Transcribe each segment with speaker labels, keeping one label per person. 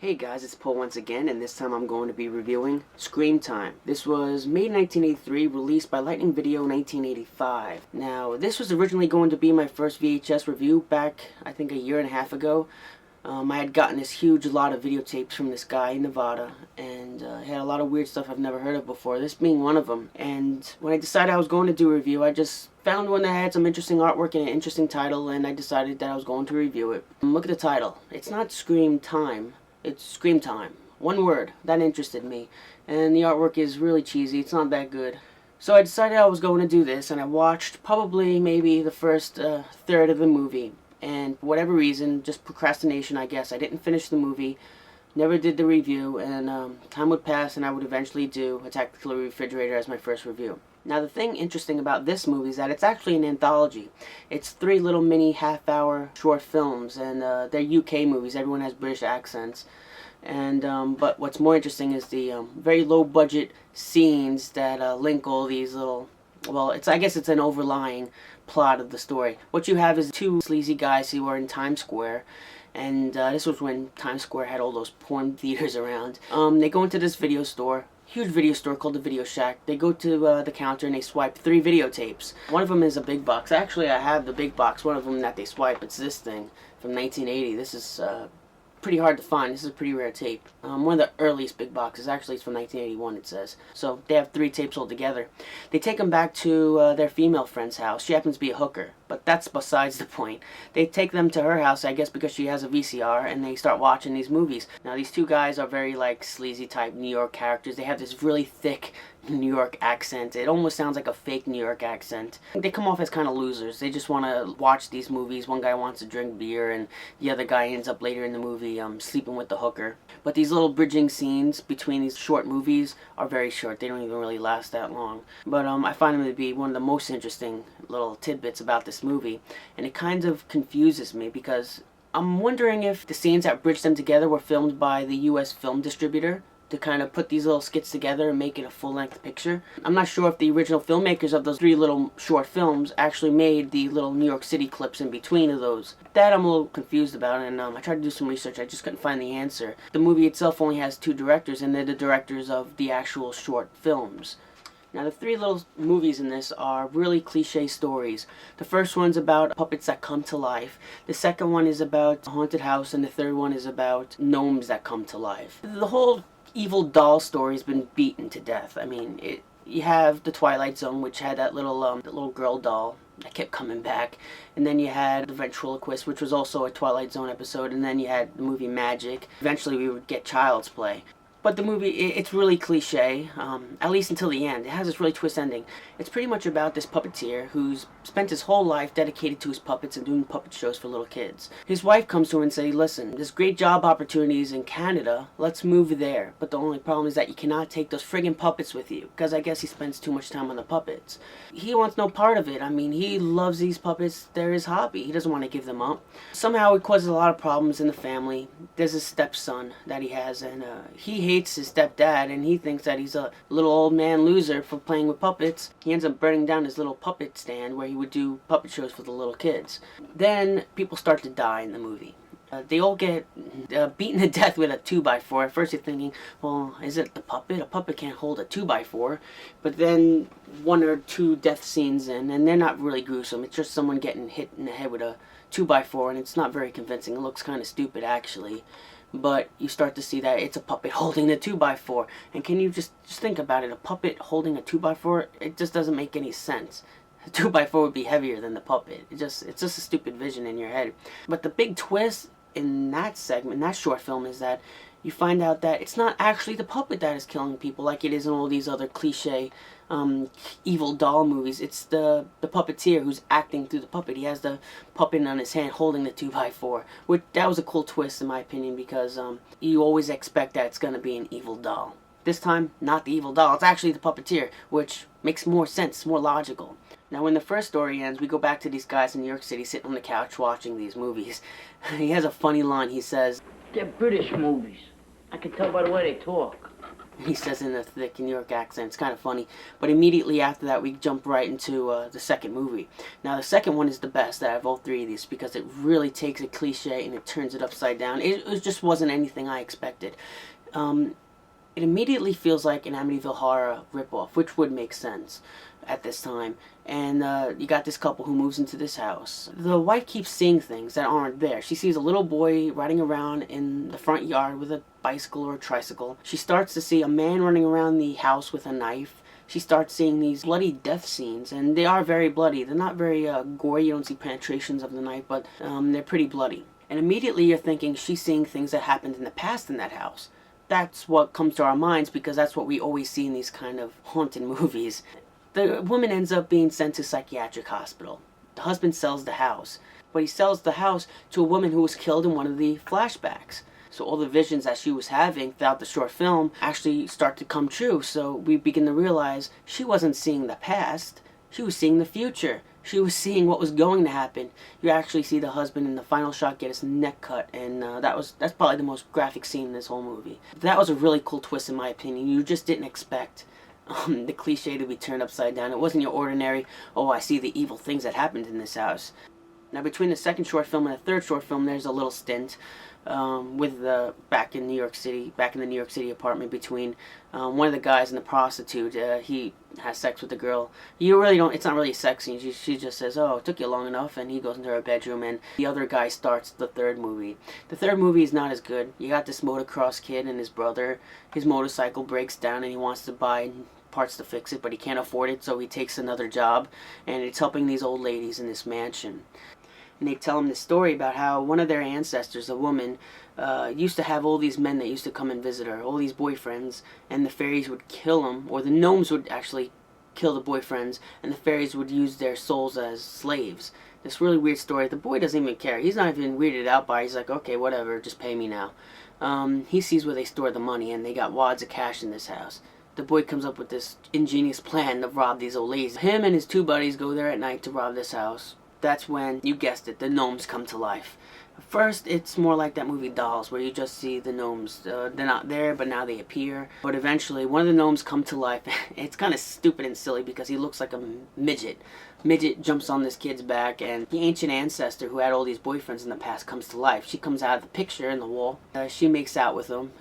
Speaker 1: Hey guys, it's Paul once again, and this time I'm going to be reviewing Screamtime. This was made in 1983, released by Lightning Video 1985. Now, this was originally going to be my first VHS review back, I think, a year and a half ago. I had gotten this huge lot of videotapes from this guy in Nevada, and he had a lot of weird stuff I've never heard of before, this being one of them. And when I decided I was going to do a review, I just found one that had some interesting artwork and an interesting title, and I decided that I was going to review it. Look at the title. It's not Screamtime. It's Screamtime. One word. That interested me. And the artwork is really cheesy. It's not that good. So I decided I was going to do this, and I watched probably maybe the first third of the movie. And for whatever reason, just procrastination I guess, I didn't finish the movie, never did the review, and time would pass and I would eventually do Attack the Killer Refrigerator as my first review. Now the thing interesting about this movie is that it's actually an anthology. It's 3 little mini half-hour short films, and they're UK movies. Everyone has British accents. And but what's more interesting is the very low-budget scenes that link all these little... Well, I guess it's an overlying plot of the story. What you have is 2 sleazy guys who are in Times Square, and this was when Times Square had all those porn theaters around. They go into this video store, huge video store called the Video Shack. They go to the counter and they swipe 3 videotapes. One of them is a big box. Actually, I have the big box. One of them that they swipe, it's this thing from 1980. This is pretty hard to find. This is a pretty rare tape. One of the earliest big boxes. Actually, it's from 1981, it says. So they have 3 tapes altogether. They take them back to their female friend's house. She happens to be a hooker, but that's besides the point. They take them to her house, I guess because she has a VCR, and they start watching these movies. Now, these 2 guys are very, like, sleazy type New York characters. They have this really thick New York accent. It almost sounds like a fake New York accent. They come off as kind of losers. They just want to watch these movies. One guy wants to drink beer, and the other guy ends up later in the movie sleeping with the hooker. But these little bridging scenes between these short movies are very short. They don't even really last that long. But I find them to be one of the most interesting little tidbits about this movie. And it kind of confuses me because I'm wondering if the scenes that bridge them together were filmed by the US film distributor to kind of put these little skits together and make it a full-length picture. I'm not sure if the original filmmakers of those 3 little short films actually made the little New York City clips in between of those. That I'm a little confused about, and I tried to do some research. I just couldn't find the answer. The movie itself only has 2 directors, and they're the directors of the actual short films. Now, the 3 little movies in this are really cliche stories. The first one's about puppets that come to life. The second one is about a haunted house, and the third one is about gnomes that come to life. The whole evil doll story has been beaten to death. I mean, you have the Twilight Zone, which had that little girl doll that kept coming back, and then you had the ventriloquist, which was also a Twilight Zone episode, and then you had the movie Magic. Eventually we would get Child's Play. But the movie, it's really cliche, at least until the end. It has this really twist ending. It's pretty much about this puppeteer who's spent his whole life dedicated to his puppets and doing puppet shows for little kids. His wife comes to him and says, listen, there's great job opportunities in Canada, let's move there. But the only problem is that you cannot take those friggin' puppets with you, because I guess he spends too much time on the puppets. He wants no part of it. I mean, he loves these puppets. They're his hobby. He doesn't want to give them up. Somehow it causes a lot of problems in the family. There's a stepson that he has, and he hates his stepdad, and he thinks that he's a little old man loser for playing with puppets. He ends up burning down his little puppet stand where he would do puppet shows for the little kids. Then people start to die in the movie. They all get beaten to death with a 2x4. At first you're thinking, well, is it the puppet? A puppet can't hold a 2x4. But then 1 or 2 death scenes in, and they're not really gruesome. It's just someone getting hit in the head with a 2x4, and it's not very convincing. It looks kind of stupid, actually. But you start to see that it's a puppet holding the 2x4. And can you just think about it? A puppet holding a 2x4? It just doesn't make any sense. A 2x4 would be heavier than the puppet. It's just a stupid vision in your head. But the big twist in that segment, that short film, is that you find out that it's not actually the puppet that is killing people like it is in all these other cliche evil doll movies. It's the puppeteer who's acting through the puppet. He has the puppet on his hand holding the 2x4. That was a cool twist in my opinion, because you always expect that it's going to be an evil doll. This time, not the evil doll. It's actually the puppeteer, which makes more sense, more logical. Now, when the first story ends, we go back to these guys in New York City sitting on the couch watching these movies. He has a funny line. He says,
Speaker 2: they're British movies. I can tell by the way they talk.
Speaker 1: He says in a thick New York accent. It's kind of funny. But immediately after that, we jump right into the second movie. Now, the second one is the best out of all three of these because it really takes a cliche and it turns it upside down. It just wasn't anything I expected. It immediately feels like an Amityville Horror ripoff, which would make sense at this time. And you got this couple who moves into this house. The wife keeps seeing things that aren't there. She sees a little boy riding around in the front yard with a bicycle or a tricycle. She starts to see a man running around the house with a knife. She starts seeing these bloody death scenes, and they are very bloody. They're not very gory. You don't see penetrations of the knife, but they're pretty bloody. And immediately you're thinking she's seeing things that happened in the past in that house. That's what comes to our minds because that's what we always see in these kind of haunted movies. The woman ends up being sent to a psychiatric hospital. The husband sells the house, but he sells the house to a woman who was killed in one of the flashbacks. So all the visions that she was having throughout the short film actually start to come true. So we begin to realize she wasn't seeing the past, she was seeing the future. She was seeing what was going to happen. You actually see the husband in the final shot get his neck cut, and that's probably the most graphic scene in this whole movie. That was a really cool twist in my opinion. You just didn't expect the cliche to be turned upside down. It wasn't your ordinary, oh, I see the evil things that happened in this house. Now between the second short film and the third short film, there's a little stint with back in the New York City apartment between one of the guys and the prostitute. He has sex with the girl. You really don't, it's not really a sex scene. She just says, oh, it took you long enough, and he goes into her bedroom, and the other guy starts the third movie. The third movie is not as good. You got this motocross kid and his brother. His motorcycle breaks down, and he wants to buy parts to fix it, but he can't afford it, so he takes another job, and it's helping these old ladies in this mansion. And they tell him this story about how one of their ancestors, a woman, used to have all these men that used to come and visit her, all these boyfriends, and the fairies would kill them, or the gnomes would actually kill the boyfriends, and the fairies would use their souls as slaves. This really weird story. The boy doesn't even care. He's not even weirded out by it. He's like, okay, whatever, just pay me now. He sees where they store the money, and they got wads of cash in this house. The boy comes up with this ingenious plan to rob these old ladies. Him and his two buddies go there at night to rob this house. That's when, you guessed it, the gnomes come to life. First, it's more like that movie Dolls, where you just see the gnomes. They're not there, but now they appear. But eventually, one of the gnomes come to life. It's kind of stupid and silly because he looks like a midget. Midget jumps on this kid's back, and the ancient ancestor who had all these boyfriends in the past comes to life. She comes out of the picture in the wall. She makes out with him.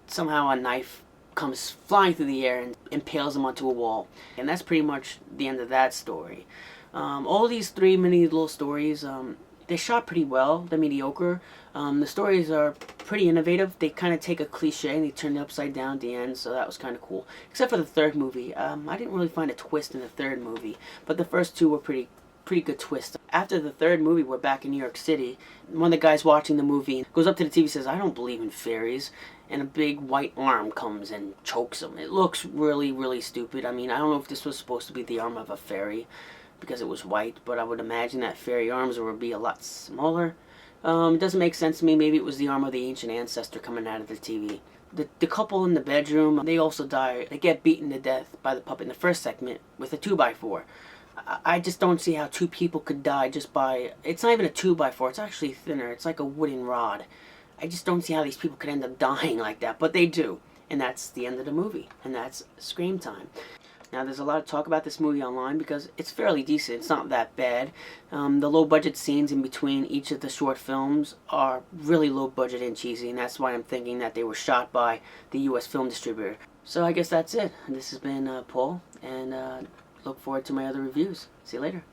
Speaker 1: Somehow a knife comes flying through the air and impales him onto a wall. And that's pretty much the end of that story. All these three mini little stories, they're shot pretty well. They're mediocre. The stories are pretty innovative. They kind of take a cliche and they turn it upside down at the end, so that was kind of cool. Except for the third movie. I didn't really find a twist in the third movie, but the first two were pretty good twists. After the third movie, we're back in New York City. One of the guys watching the movie goes up to the TV and says, I don't believe in fairies. And a big white arm comes and chokes him. It looks really, really stupid. I mean, I don't know if this was supposed to be the arm of a fairy because it was white, but I would imagine that fairy arms would be a lot smaller. It doesn't make sense to me. Maybe it was the arm of the ancient ancestor coming out of the TV. The couple in the bedroom, they also die. They get beaten to death by the puppet in the first segment with a 2x4. I just don't see how two people could die just by... It's not even a 2x4. It's actually thinner. It's like a wooden rod. I just don't see how these people could end up dying like that, but they do. And that's the end of the movie. And that's Screamtime. Now, there's a lot of talk about this movie online because it's fairly decent. It's not that bad. The low-budget scenes in between each of the short films are really low-budget and cheesy, and that's why I'm thinking that they were shot by the U.S. film distributor. So I guess that's it. This has been Paul, and look forward to my other reviews. See you later.